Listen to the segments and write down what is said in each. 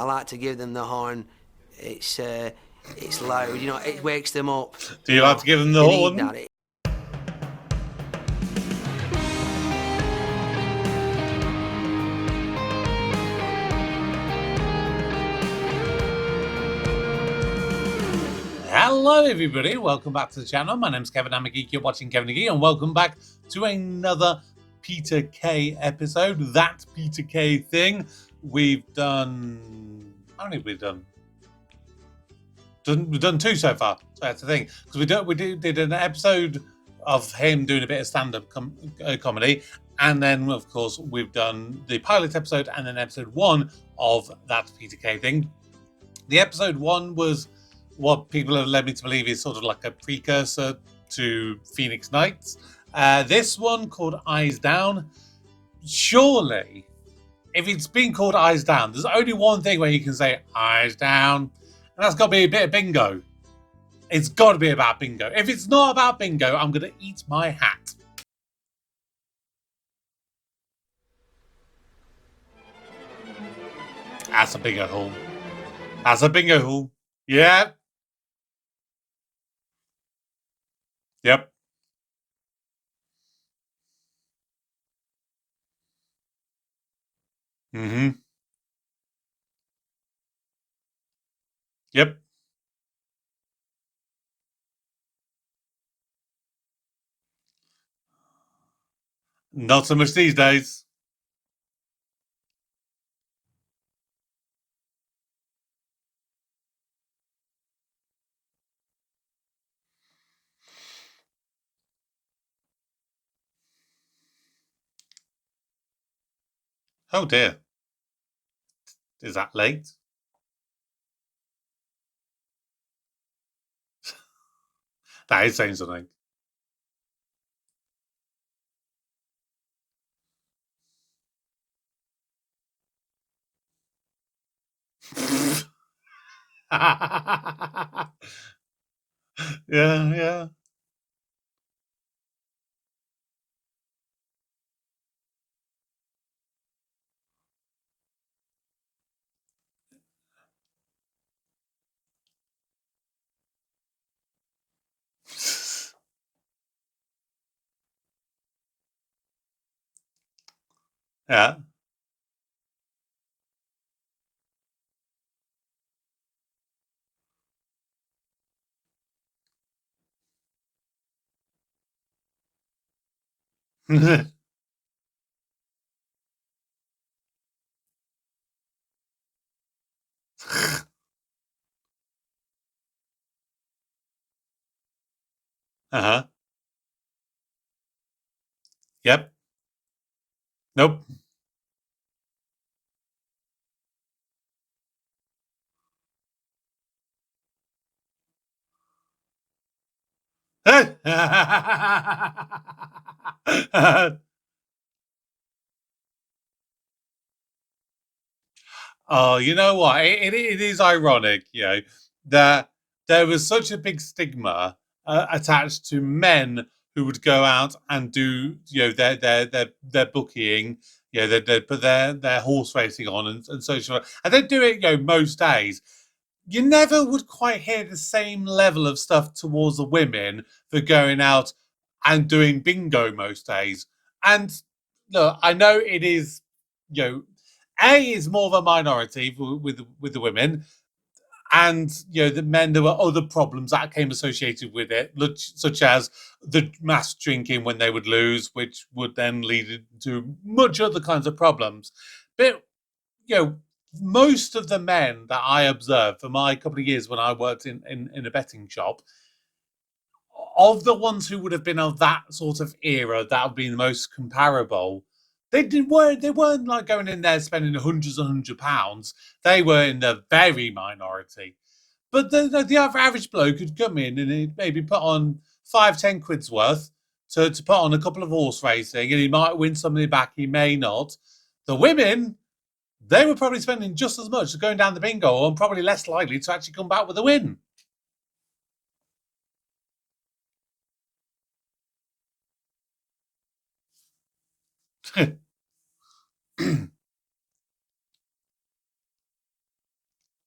I like to give them the horn. It's loud, it wakes them up. Do you like to give them the they horn? Need that. Hello everybody, welcome back to the channel. My name's Kevin the Geek, you're watching Kevin the Geek, and welcome back to another Peter Kay episode. That Peter Kay thing. We've done... How many have we done? We've done two so far, so that's the thing. Because we did an episode of him doing a bit of stand-up comedy, and then, of course, we've done the pilot episode and then episode 1 of That Peter Kay thing. The episode 1 was what people have led me to believe is sort of like a precursor to Phoenix Nights. This one, called Eyes Down, surely, if it's been called Eyes Down, there's only one thing where you can say Eyes Down, and that's got to be a bit of bingo. It's got to be about bingo. If it's not about bingo, I'm going to eat my hat. That's a bingo hall. That's a bingo hall. Yeah. Yep. Mm-hmm. Yep. Not so much these days. Oh dear. Is that late? That is saying something. Yeah. Yeah. Uh-huh. Yep. Nope. Oh, you know what? It is ironic, that there was such a big stigma attached to men who would go out and do, their bookieing, they'd put their horse racing on and so forth. And they'd do it, most days. You never would quite hear the same level of stuff towards the women for going out and doing bingo most days. And look, I know it is, A is more of a minority with the women, and the men, there were other problems that came associated with it, such as the mass drinking when they would lose, which would then lead to much other kinds of problems. But most of the men that I observed for my couple of years when I worked in a betting shop, of the ones who would have been of that sort of era that would be the most comparable, they weren't like going in there spending hundreds and hundreds of pounds. They were in the very minority. But the average bloke could come in and he'd maybe put on 5-10 quid's worth to put on a couple of horse racing, and he might win somebody back, he may not. The women, they were probably spending just as much going down the bingo and probably less likely to actually come back with a win.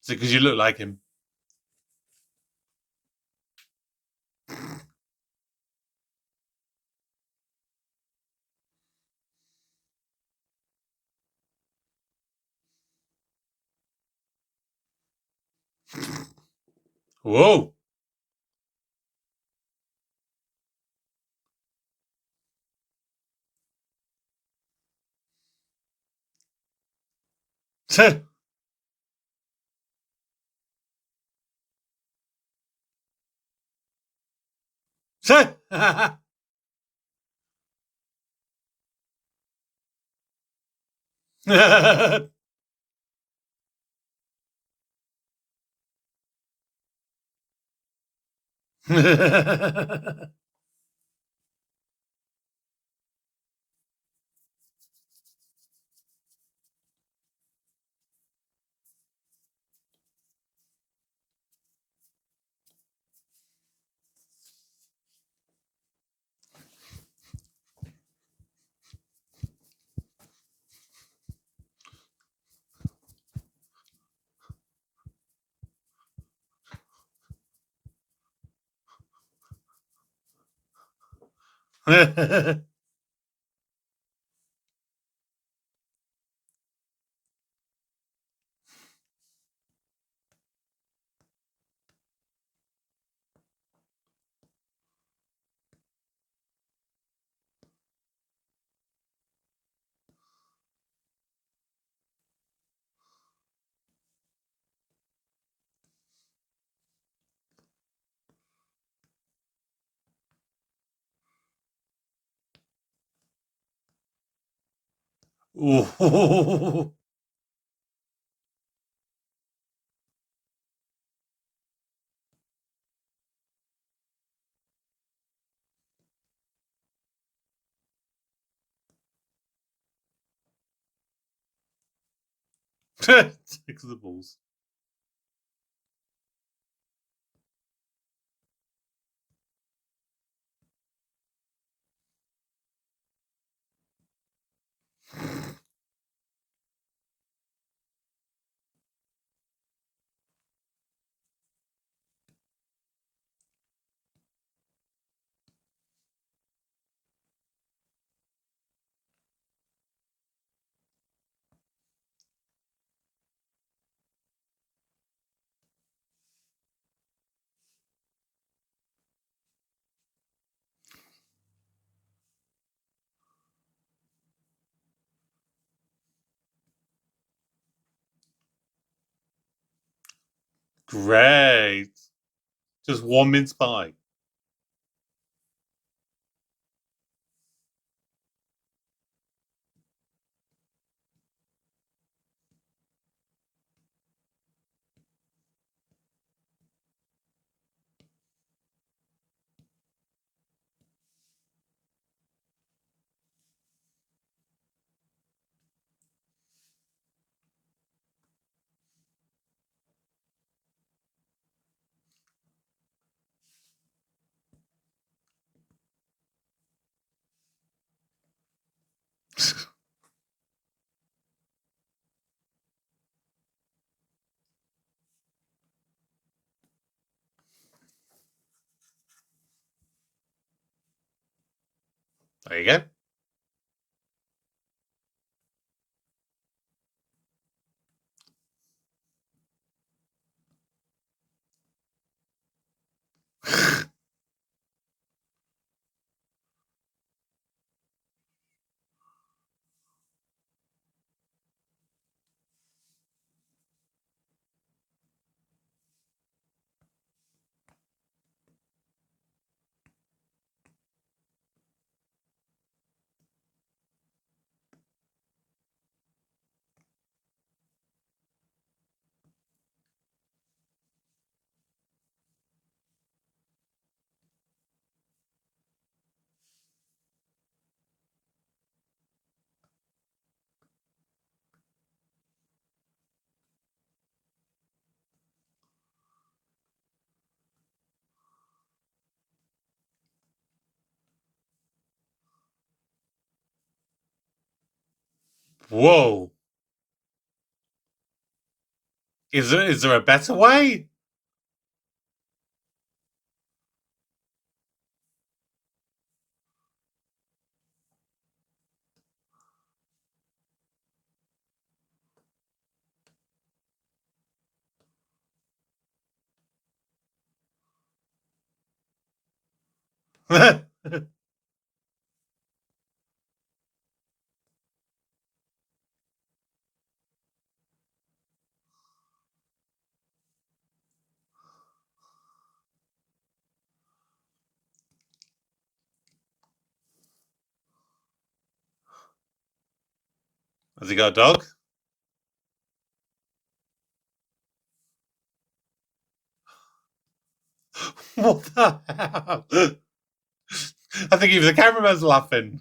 Is it because you look like him? Whoa. Ooh. Six of the balls. Great. Just one mince pie. There you go. Whoa. Is there a better way? Has he got a dog? What the hell? I think even the cameraman's laughing.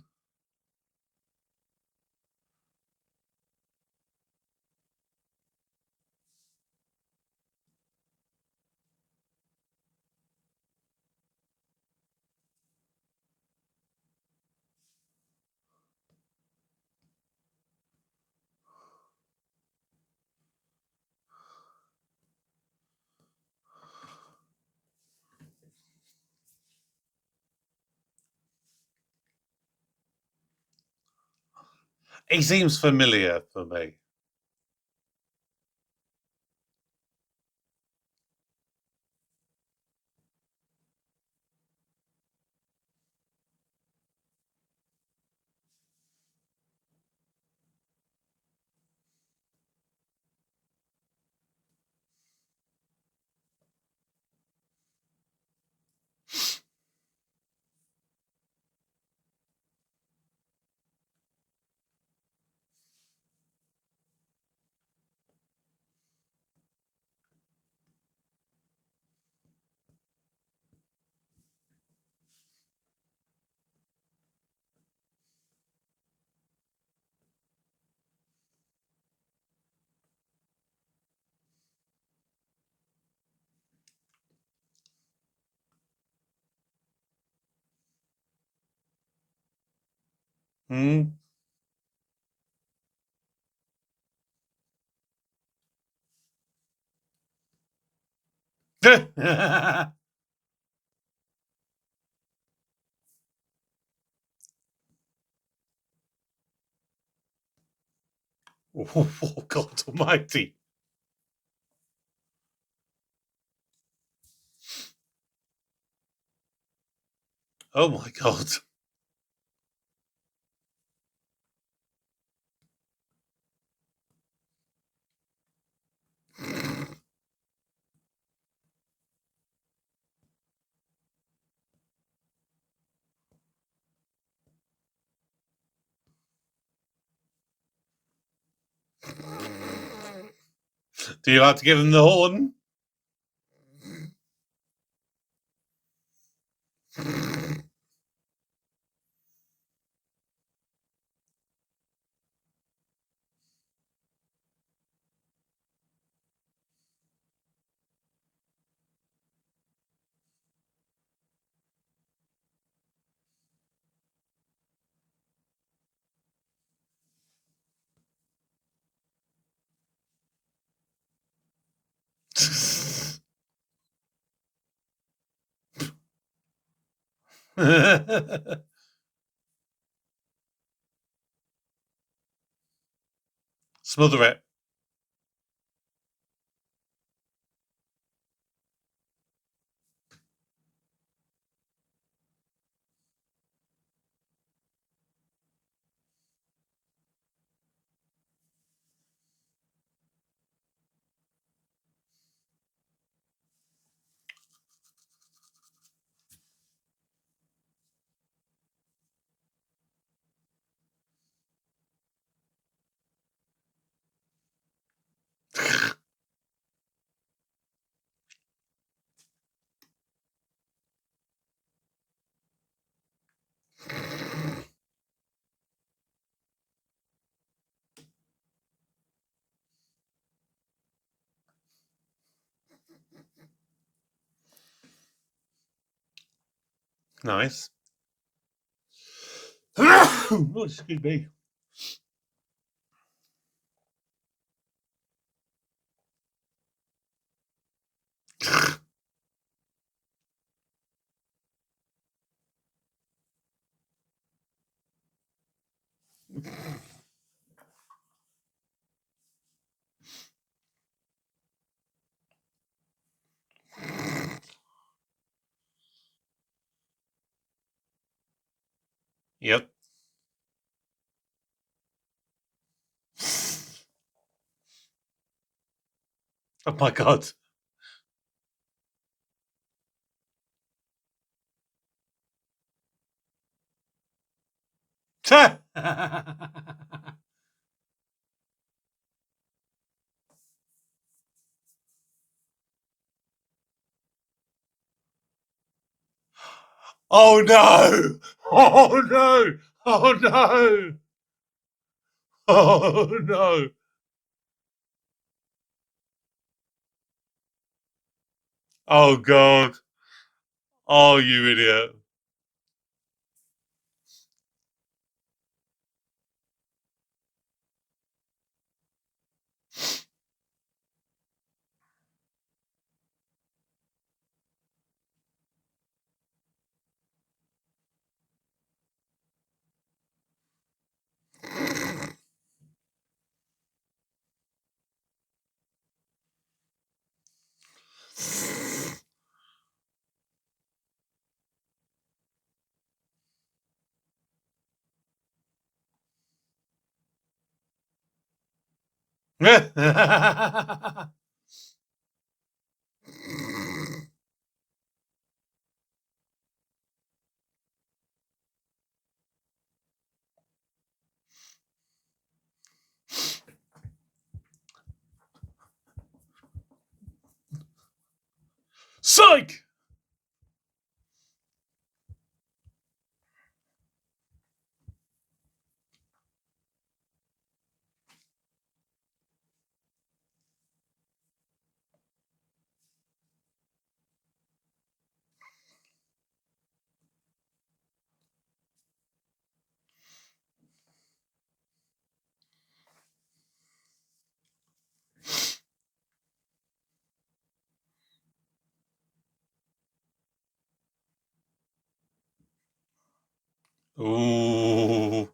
He seems familiar for me. Hmm? Oh, God almighty. Oh, my God. Do you have to give him the horn? Smother it. Nice. Oh, excuse me. Yep. Oh my god. Oh no! Oh no! Oh no! Oh no! Oh god! Oh, you idiot! Psych! Ooh.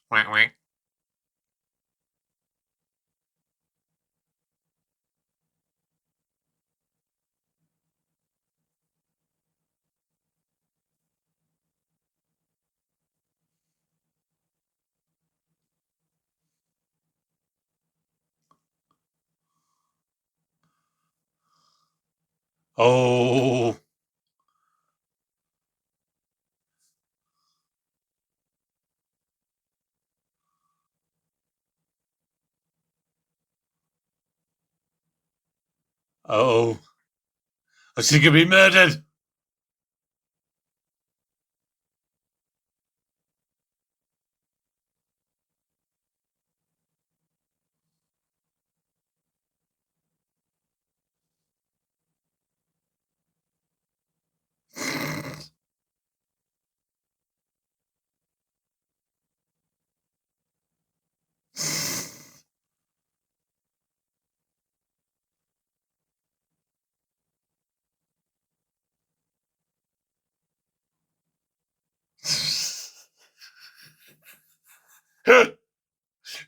Whack, whack. Oh. Oh. She's gonna be murdered.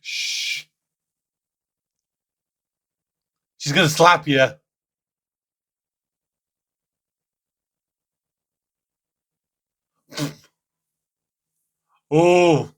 Shh. She's gonna slap you. Oh.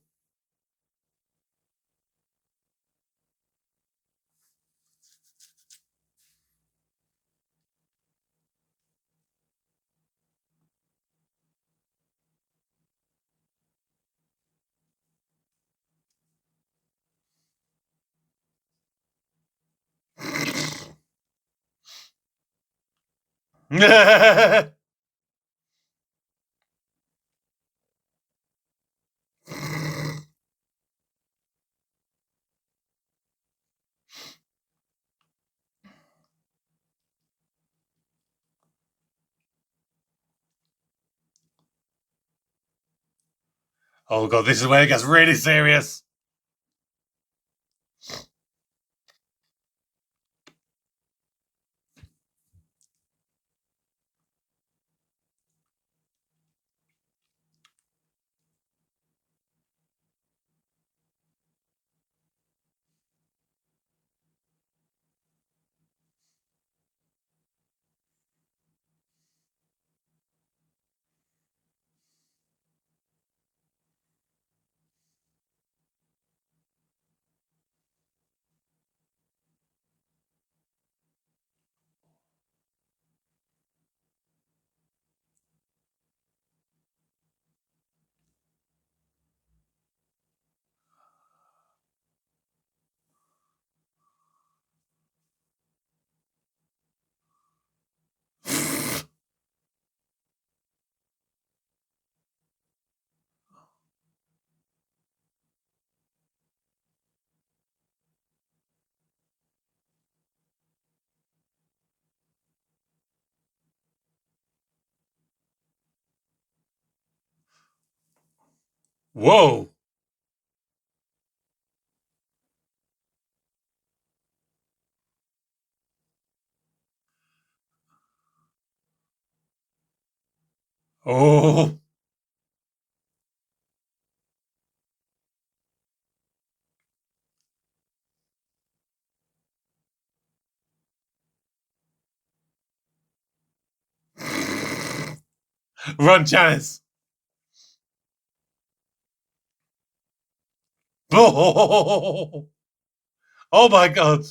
Oh god, this is where it gets really serious. Whoa. Oh. Run, Janice. Oh, oh my god.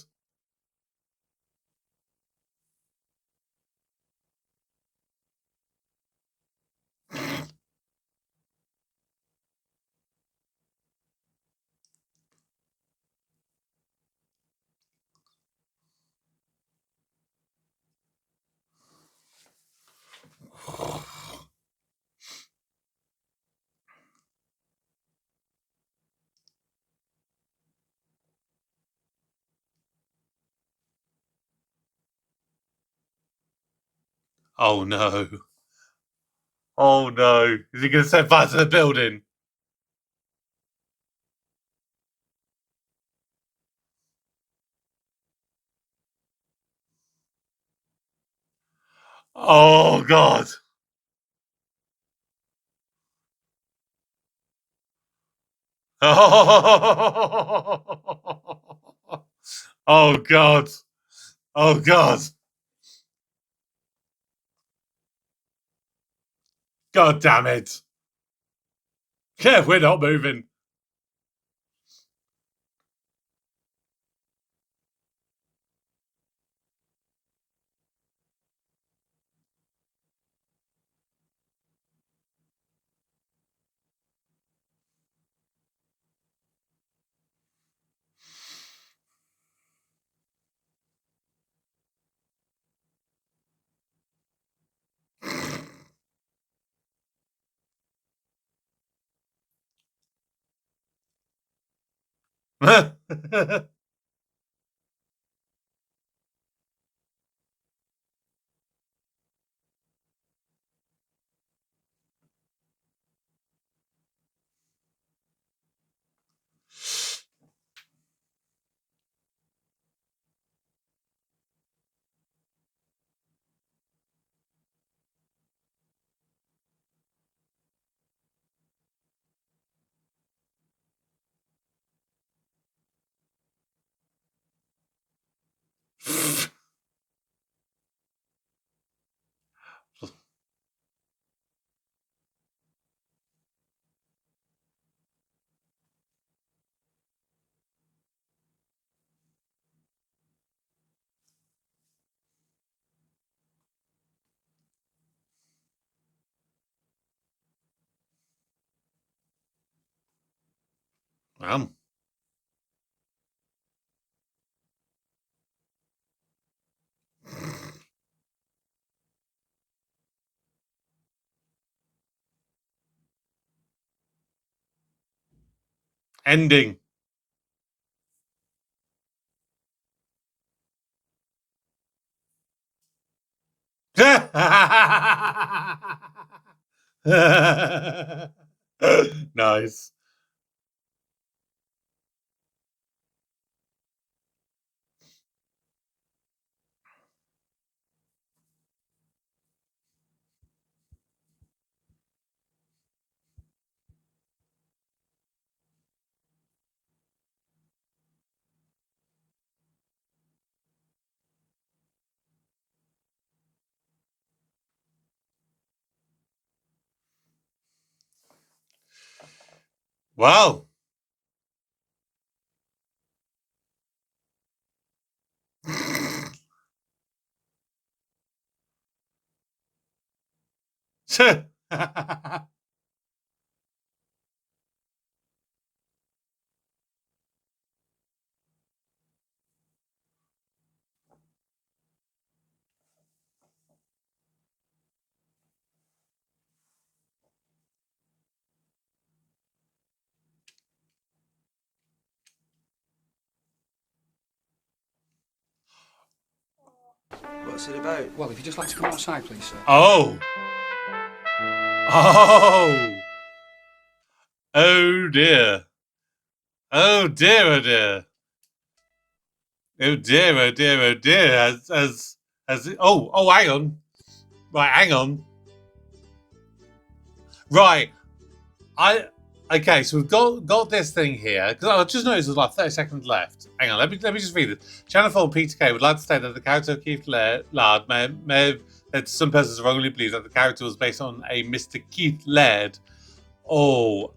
Oh no. Oh no. Is he going to set fire to the building? Oh god. Oh god. Oh god. God damn it. Yeah, we're not moving. Ending. Nice. Wow. What's it about? Well, if you'd just like to come outside, please, sir. Oh. Oh. Oh dear. Oh dear, oh dear. Oh dear, oh dear, oh dear. Hang on. Right, hang on. Right. Okay, so we've got this thing here, because I just noticed there's like 30 seconds left. Hang on, let me just read this. Channel 4 Peter Kay would like to state that the character of Keith Lard may have led some persons wrongly believe that the character was based on a Mr. Keith Laird. Oh,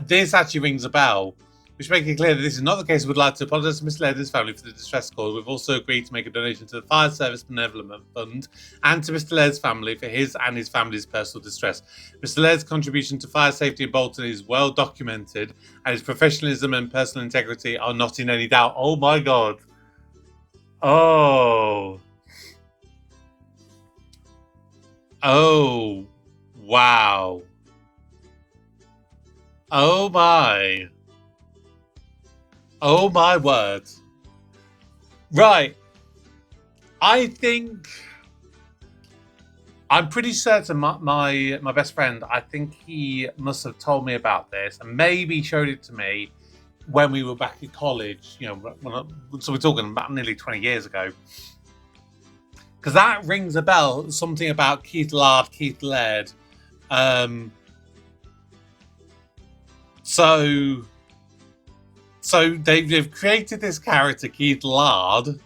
this actually rings a bell. We should make it clear that this is not the case. We would like to apologise to Mr. Laird and his family for the distress caused. We've also agreed to make a donation to the Fire Service Benevolent Fund and to Mr. Laird's family for his and his family's personal distress. Mr. Laird's contribution to fire safety in Bolton is well documented, and his professionalism and personal integrity are not in any doubt. Oh my God. Oh. Oh. Wow. Oh my. Oh my word. Right. I'm pretty certain my best friend, I think he must have told me about this and maybe showed it to me when we were back at college, so we're talking about nearly 20 years ago. Because that rings a bell, something about Keith Laird. So they've created this character, Keith Lard,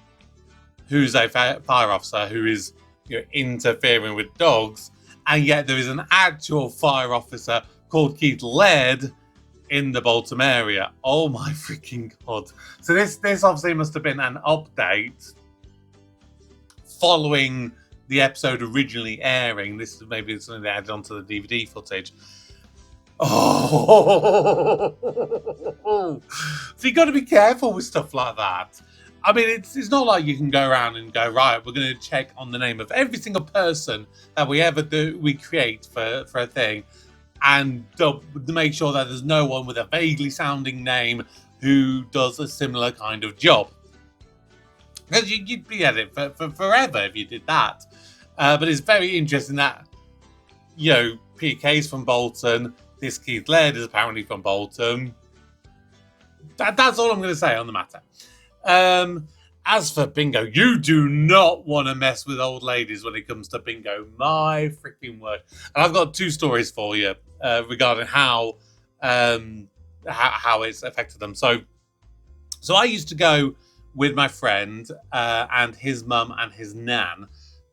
who's a fire officer who is interfering with dogs, and yet there is an actual fire officer called Keith Laird in the Bolton area. Oh my freaking God. So this obviously must have been an update following the episode originally airing. This is maybe something they added onto the DVD footage. Oh, so you got to be careful with stuff like that. I mean, it's not like you can go around and go, right, we're going to check on the name of every single person that we create for a thing, and to make sure that there's no one with a vaguely sounding name who does a similar kind of job. Because you'd be at it for forever if you did that. But it's very interesting that, PK's from Bolton. This Keith Laird is apparently from Bolton. That's all I'm going to say on the matter. As for bingo, you do not want to mess with old ladies when it comes to bingo. My freaking word. And I've got two stories for you regarding how it's affected them. So I used to go with my friend and his mum and his nan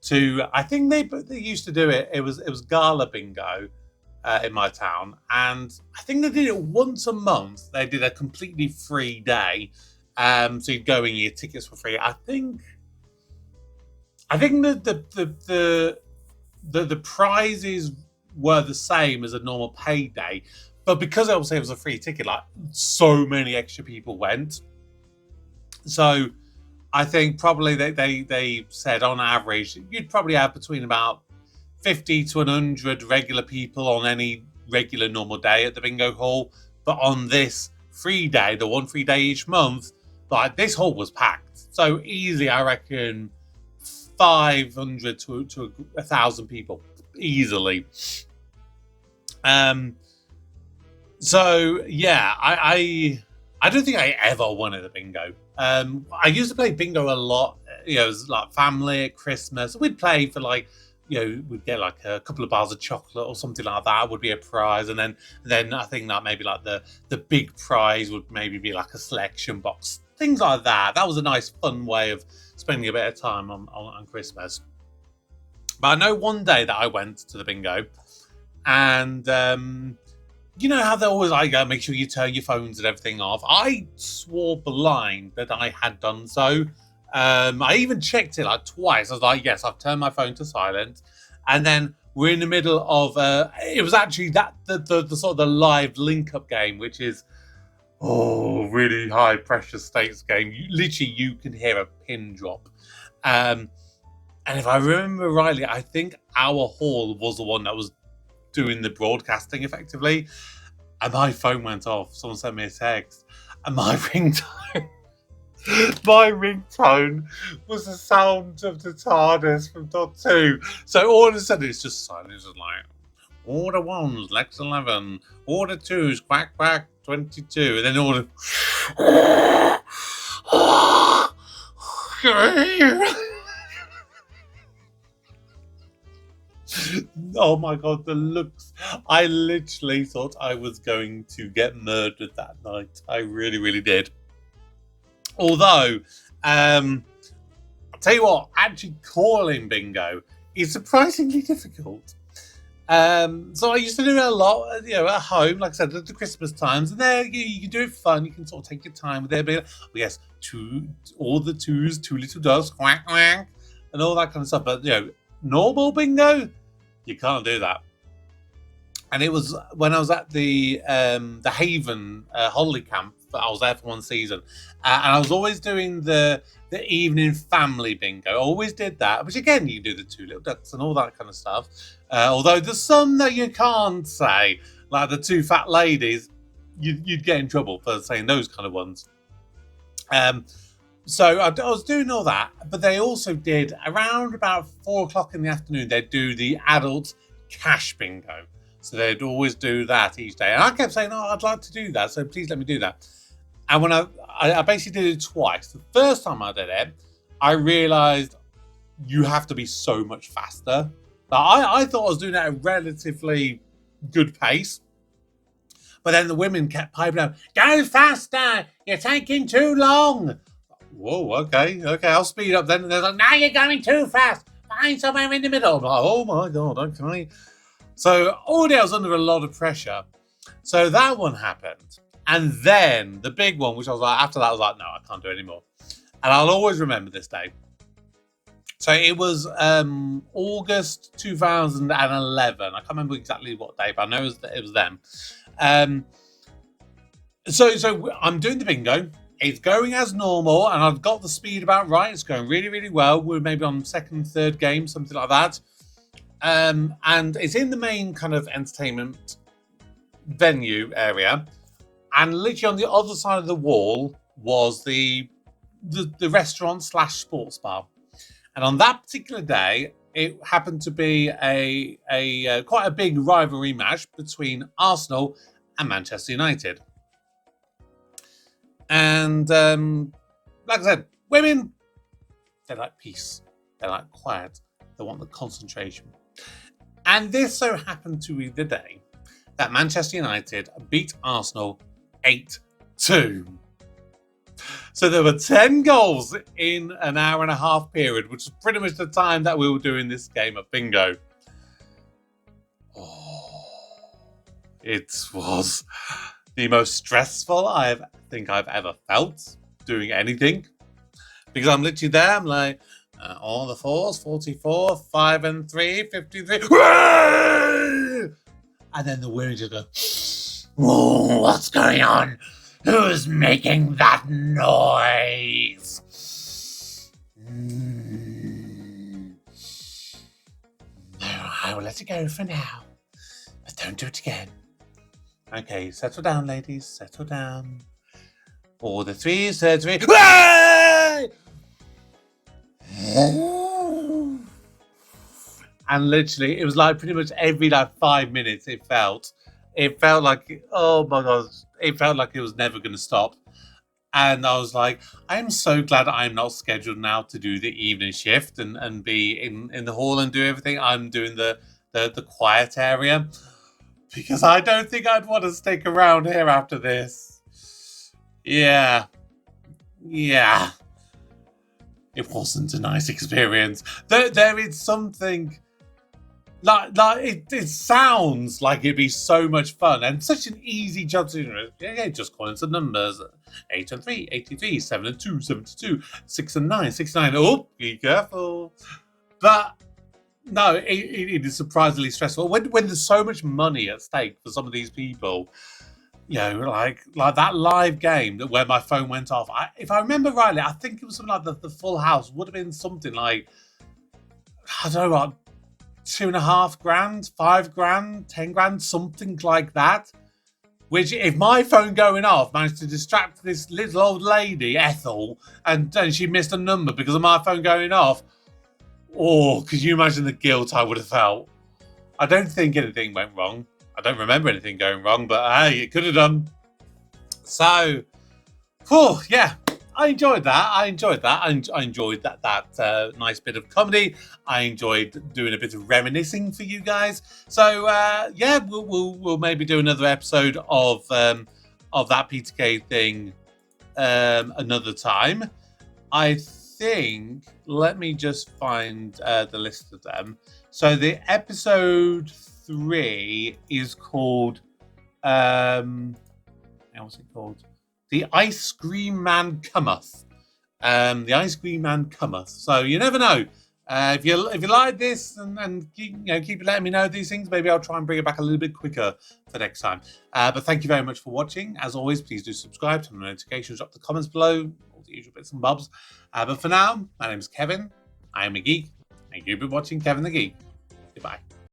to, I think they used to do it. It was gala bingo. In my town, and I think they did it once a month. They did a completely free day, so you'd go and your tickets for free. I think the prizes were the same as a normal paid day, but because obviously it was a free ticket, like so many extra people went. So I think probably they said on average you'd probably have between about 50 to 100 regular people on any regular normal day at the bingo hall. But on this free day, the one free day each month, like this hall was packed. So easily, I reckon 500 to 1,000 people easily. So yeah, I don't think I ever won at the bingo. I used to play bingo a lot. It was like family at Christmas. We'd play for like, we'd get like a couple of bars of chocolate or something like that would be a prize, and then I think that maybe like the big prize would maybe be like a selection box, things like that. That was a nice fun way of spending a bit of time on Christmas. But I know one day that I went to the bingo, and you know how they're always like, make sure you turn your phones and everything off. I swore blind that I had done so. I even checked it like twice. I was like, yes, I've turned my phone to silent. And then we're in the middle of, it was actually the sort of the live link-up game, which is, really high pressure stakes game. You can hear a pin drop. And if I remember rightly, I think our hall was the one that was doing the broadcasting effectively, and my phone went off. Someone sent me a text, and my ringtone was the sound of the TARDIS from Dot 2. So all of a sudden it's just silent. It's just like, order 1s, Lex 11, order 2s, quack quack 22, and then order oh my god, the looks. I literally thought I was going to get murdered that night. I really, really did. Although, I'll tell you what, actually calling bingo is surprisingly difficult. So I used to do it a lot, at home, like I said, at the Christmas times, and there you can do it fun. You can sort of take your time with it. Yes, all the 2s, 2 little doves, quack quack, and all that kind of stuff. But normal bingo, you can't do that. And it was when I was at the Haven holiday camp. I was there for one season, and I was always doing the evening family bingo. I always did that, which again, you do the 2 little ducks and all that kind of stuff. Although there's some that you can't say, like the 2 fat ladies, you'd get in trouble for saying those kind of ones. So I was doing all that, but they also did around about 4:00 in the afternoon. They'd do the adult cash bingo. So they'd always do that each day. And I kept saying, I'd like to do that. So please let me do that. And when I basically did it twice. The first time I did it, I realized you have to be so much faster. I thought I was doing it at a relatively good pace. But then the women kept piping up, go faster, you're taking too long. Whoa, okay, I'll speed up then. And they're like, now you're going too fast. Find somewhere in the middle. I'm like, oh my God, okay. So already I was under a lot of pressure. So that one happened. And then the big one, which I was like, after that, I was like, no, I can't do it anymore. And I'll always remember this day. So it was August 2011. I can't remember exactly what day, but I know it was then. So I'm doing the bingo. It's going as normal, and I've got the speed about right. It's going really, really well. We're maybe on 2nd, 3rd game, something like that. And it's in the main kind of entertainment venue area. And literally on the other side of the wall was the restaurant / sports bar. And on that particular day, it happened to be a quite a big rivalry match between Arsenal and Manchester United. And like I said, women, they like peace. They like quiet. They want the concentration. And this so happened to be the day that Manchester United beat Arsenal 8-2. So there were 10 goals in an hour and a half period, which is pretty much the time that we were doing this game of bingo. It was the most stressful I think I've ever felt doing anything. Because I'm literally there, I'm like, all the 4s, 44, 5 and 3, 53. And then the women just go, whoa, what's going on? Who's making that noise? No, I will let it go for now. But don't do it again. Okay, settle down, ladies. Settle down. All the 3s, 3. And literally, it was like pretty much every 5 minutes it felt It felt like, oh my God, it felt like it was never going to stop. And I was like, I'm so glad I'm not scheduled now to do the evening shift and be in the hall and do everything. I'm doing the quiet area because I don't think I'd want to stick around here after this. Yeah. It wasn't a nice experience. There is something like it sounds like it'd be so much fun and such an easy job to do. Yeah, just call in some numbers: 8 and 3, 83, 7 and 2, 72, 6 and 9, 69. Oh, be careful! But no, it is surprisingly stressful when there's so much money at stake for some of these people. You know, like that live game where my phone went off. If I remember rightly, I think it was something like the Full House would have been something like, I don't know what, 2.5 grand, 5 grand, 10 grand, something like that. Which, if my phone going off managed to distract this little old lady, Ethel, and she missed a number because of my phone going off, oh, could you imagine the guilt I would have felt? I don't think anything went wrong. I don't remember anything going wrong, but hey, it could have done. So, yeah, I enjoyed that. I enjoyed that nice bit of comedy. I enjoyed doing a bit of reminiscing for you guys. So, yeah, we'll maybe do another episode of that PTK thing another time. I think. Let me just find the list of them. So the episode 3 is called what's it called? The Ice Cream Man Cometh. The Ice Cream Man Cometh. So you never know. If you like this and keep letting me know these things, maybe I'll try and bring it back a little bit quicker for next time. But thank you very much for watching. As always, please do subscribe, turn on notifications, drop the comments below, all the usual bits and bobs. But for now, my name is Kevin. I am a geek, and you've been watching Kevin the Geek. Goodbye.